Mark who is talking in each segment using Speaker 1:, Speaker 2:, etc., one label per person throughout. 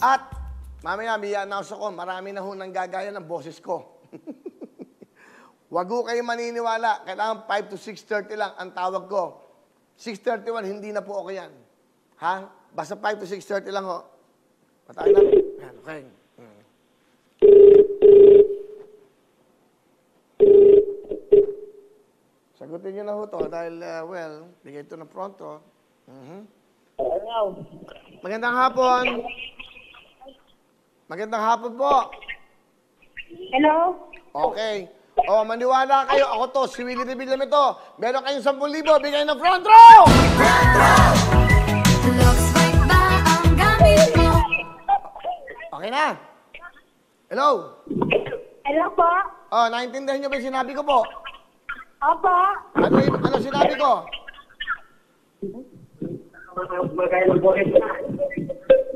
Speaker 1: At, mamaya, may announce ako, marami na ho nang gagaya ng boses ko. Wag ho kayo maniniwala. Kailangan 5 to 6:30 lang ang tawag ko. 6:31, hindi na po ako yan. Ha? Basta 5 to 6:30 lang ho. Patayin na. Yan, okay. Sagutin nyo na ho to dahil, well, bigay ito na pronto.
Speaker 2: Hello.
Speaker 1: Magandang hapon. Magandang hapon po.
Speaker 2: Hello?
Speaker 1: Okay. O, maniwala kayo. Ako to, si Willie Revilla ito. Meron kayong 10,000, bigay ng front row! Front row!
Speaker 3: Looks like ba ang gamit mo?
Speaker 1: Okay na. Hello?
Speaker 2: Hello po?
Speaker 1: Oh, naintindihan niyo ba yung sinabi ko po?
Speaker 2: Opo?
Speaker 1: Ano sinabi ko?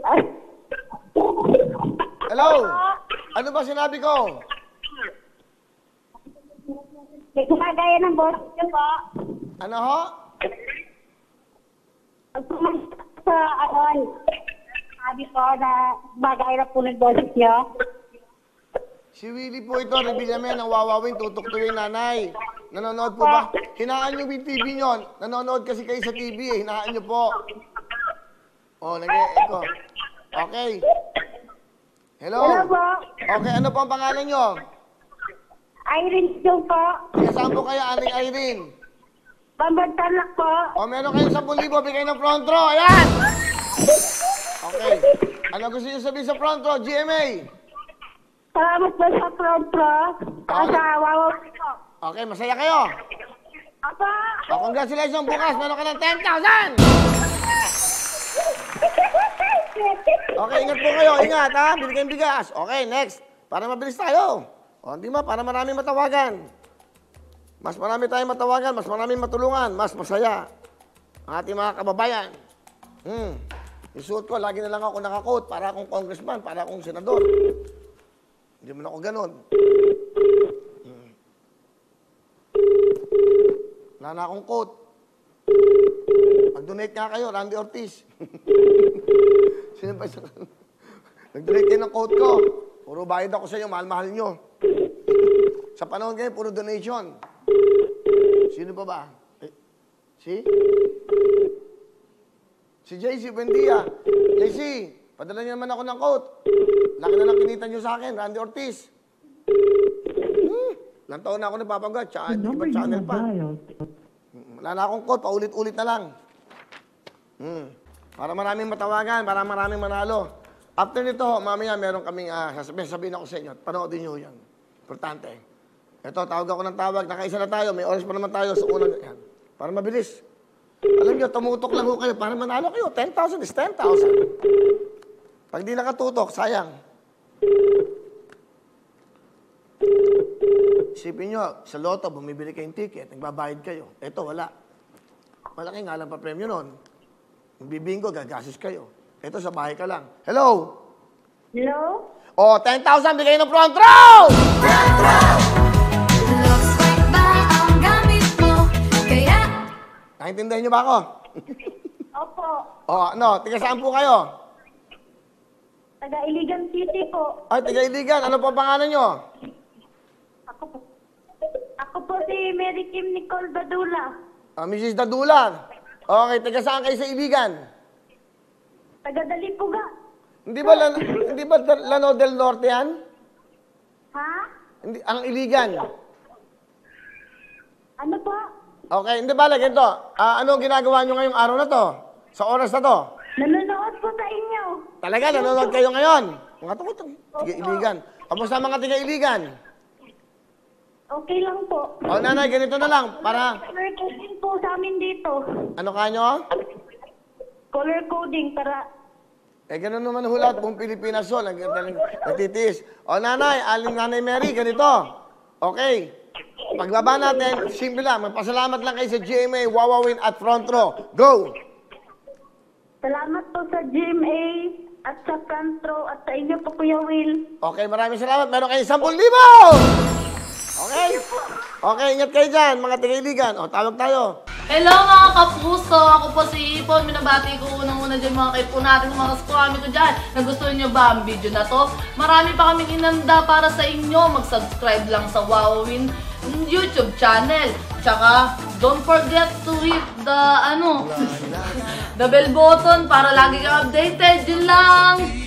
Speaker 2: Ay,
Speaker 1: Hello? Ano ba sinabi ko?
Speaker 2: may gumagaya ng boss niyo po.
Speaker 1: Ano ho?
Speaker 2: Pag pumunta sa sabi ko na bagay na po ng boss niyo.
Speaker 1: Si Willie po ito, Revilla ng wawawin, tutuktuin nanay. Nanonood po ba? Hinaan niyo yung TV niyo. Nanonood kasi kayo sa TV eh. Hinaan niyo po. Oh, nag-e-echo. Okay. Hello?
Speaker 2: Hello po?
Speaker 1: Okay, ano po ang pangalan niyo?
Speaker 2: Irene yung po.
Speaker 1: Saan po kayo, Aling Irene?
Speaker 2: Pambantanak po.
Speaker 1: O, meron kayong 10,000, bigay ng front row. Ayan! Okay. Ano gusto niyo sabihin sa front row, GMA?
Speaker 2: Salamat po sa front row. Sa wawaw po.
Speaker 1: Okay, masaya kayo?
Speaker 2: Opo?
Speaker 1: O, congratulations, bukas, meron ka ng 10,000! Okay, ingat po kayo. Ingat, ha? Bili kayong bigas. Okay, next. Para mabilis tayo. O, di ba? Para maraming matawagan. Mas marami tayong matawagan, mas maraming matulungan, mas masaya ang ating mga kababayan. Isuot ko, lagi na lang ako naka-coat para akong congressman, para akong senador. Hindi mo na ako ganun. Wala na akong coat. Mag-donate nga kayo, Randy Ortiz. Sino ba isa? Nag-donate kayo ng coat ko. Puro bayad ako sa inyo, mahal-mahal nyo. Sa panahon kayo, puro donation. Sino pa ba? Si JC, Buendia. JC, padala niyo naman ako ng coat. Laki na lang kinita niyo sa akin, Randy Ortiz. Ilang taon na ako nagpapagat, iba channel pa. Wala na akong coat, paulit-ulit na lang. Para maraming matawagan, para maraming manalo. After nito, mamaya meron kaming sabihin ako sa inyo. Panoodin niyo yan. Importante. Ito, tawag ako ng tawag. Nakaisa na tayo. May oras pa naman tayo sa unang yan. Para mabilis. Alam niyo, tumutok lang ho kayo. Para manalo kayo. 10,000 is 10,000. Pag di nakatutok, sayang. Isipin niyo, sa loto, bumibili kayong ticket. Nagbabayad kayo. Ito, wala. Malaki nga lang pa premyo nun. Yung bibingo, gagasos kayo. Ito, sa bahay ka lang. Hello?
Speaker 2: Hello?
Speaker 1: Oh, 10,000 bigay ng front row! Front row!
Speaker 3: Looks like ba ang gamit mo? Kaya
Speaker 1: Naintindihan niyo ba ako?
Speaker 2: Opo.
Speaker 1: Oh, ano? Tiga saan po kayo?
Speaker 2: Taga Iligan City po.
Speaker 1: Ay, tiga Iligan. Ano po ang pangalan niyo?
Speaker 2: Ako po si Mary Kim Nicole Badula.
Speaker 1: Mrs. Dadula. Okay, tiga saan kayo sa Iligan?
Speaker 2: Taga Dalipuga.
Speaker 1: Hindi ba Lano del Norte yan?
Speaker 2: Ha?
Speaker 1: Hindi, ang Iligan.
Speaker 2: Ano po?
Speaker 1: Okay, hindi ba lagi ito? Ano ang ginagawa niyo ngayong araw na to? Sa oras na to?
Speaker 2: Nanonood po sa inyo.
Speaker 1: Talaga, nanonood kayo ngayon? Mga tukot, tiga Iligan. Kamusta mga tiga Iligan?
Speaker 2: Okay lang po.
Speaker 1: O nanay, ganito na lang. Para,
Speaker 2: Color coding po sa amin dito.
Speaker 1: ano kanyo?
Speaker 2: Color coding para...
Speaker 1: Ganun naman hulat, buong Pilipinas so, nagtitiis. O nanay, aling nanay Mary, ganito. Okay. Pagbaba natin, simple lang. Magpasalamat lang kayo sa GMA, Wawawin at Front Row. Go!
Speaker 2: Salamat po sa GMA at sa Front Row at sa inyo po, Kuya Will.
Speaker 1: Okay, maraming salamat. Meron kayo 10,000! Okay? Okay, ingat kayo dyan, mga tigiligan. O, tawag tayo.
Speaker 4: Hello mga kapuso! Ako po si Ipon. Minabati ko unang-una dyan mga kaipo natin, mga kaskwami ko dyan. Nagustuhan nyo ba ang video na to? Marami pa kaming inanda para sa inyo. Mag-subscribe lang sa Wowin YouTube channel. Tsaka, don't forget to hit the, the bell button para lagi kang updated. Yun lang!